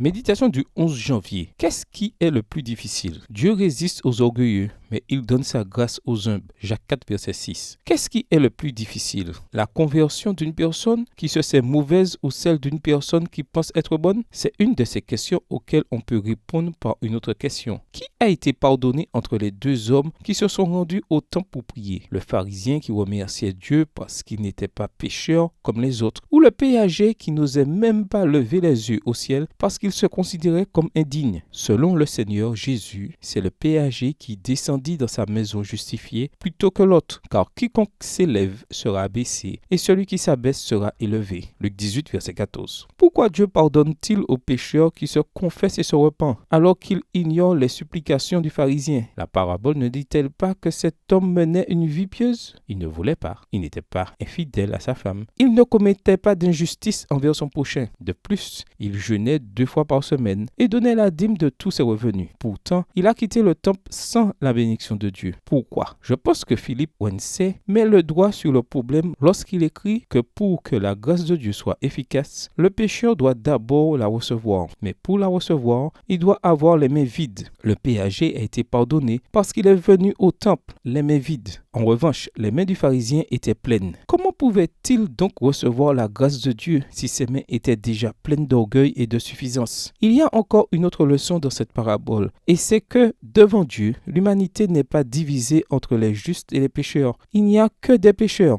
Méditation du 11 janvier. Qu'est-ce qui est le plus difficile? Dieu résiste aux orgueilleux, mais il donne sa grâce aux humbles. Jacques 4, verset 6. Qu'est-ce qui est le plus difficile? La conversion d'une personne qui se sait mauvaise ou celle d'une personne qui pense être bonne? C'est une de ces questions auxquelles on peut répondre par une autre question. Qui a été pardonné entre les deux hommes qui se sont rendus au temple pour prier? Le pharisien qui remerciait Dieu parce qu'il n'était pas pécheur comme les autres, ou le péager qui n'osait même pas lever les yeux au ciel parce qu'il se considérait comme indigne? Selon le Seigneur Jésus, c'est le péager qui descendit dans sa maison justifié plutôt que l'autre, car quiconque s'élève sera abaissé et celui qui s'abaisse sera élevé. Luc 18, verset 14. Pourquoi Dieu pardonne-t-il aux pécheurs qui se confessent et se repentent alors qu'il ignore les supplications du pharisien? La parabole ne dit-elle pas que cet homme menait une vie pieuse? Il ne voulait pas, il n'était pas infidèle à sa femme, il ne commettait pas d'injustice envers son prochain. De plus, il jeûnait 2 fois par semaine et donnait la dîme de tous ses revenus. Pourtant, il a quitté le temple sans la bénédiction de Dieu. Pourquoi? Je pense que Philippe Wensey met le doigt sur le problème lorsqu'il écrit que pour que la grâce de Dieu soit efficace, le pécheur doit d'abord la recevoir. Mais pour la recevoir, il doit avoir les mains vides. Le péager a été pardonné parce qu'il est venu au temple les mains vides. En revanche, les mains du pharisien étaient pleines. Comment pouvait-il donc recevoir la grâce de Dieu si ses mains étaient déjà pleines d'orgueil et de suffisance? Il y a encore une autre leçon dans cette parabole, et c'est que devant Dieu, l'humanité n'est pas divisée entre les justes et les pécheurs. Il n'y a que des pécheurs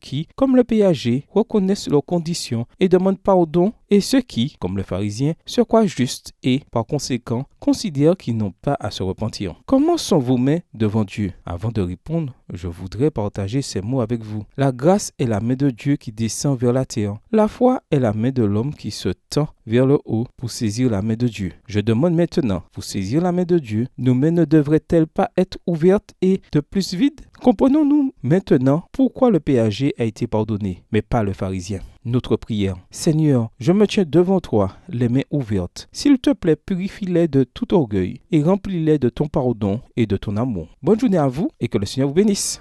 qui, comme le péager, reconnaissent leurs conditions et demandent pardon, et ceux qui, comme le pharisien, se croient justes et, par conséquent, considèrent qu'ils n'ont pas à se repentir. Comment sont vos mains devant Dieu? Avant de répondre, je voudrais partager ces mots avec vous. La grâce est la main de Dieu qui descend vers la terre. La foi est la main de l'homme qui se tend vers le haut pour saisir la main de Dieu. Je demande maintenant, pour saisir la main de Dieu, nos mains ne devraient-elles pas être ouvertes et de plus vides? Comprenons-nous maintenant pourquoi le péager a été pardonné, mais pas le pharisien. Notre prière. Seigneur, je me tiens devant toi, les mains ouvertes. S'il te plaît, purifie-les de tout orgueil et remplis-les de ton pardon et de ton amour. Bonne journée à vous et que le Seigneur vous bénisse.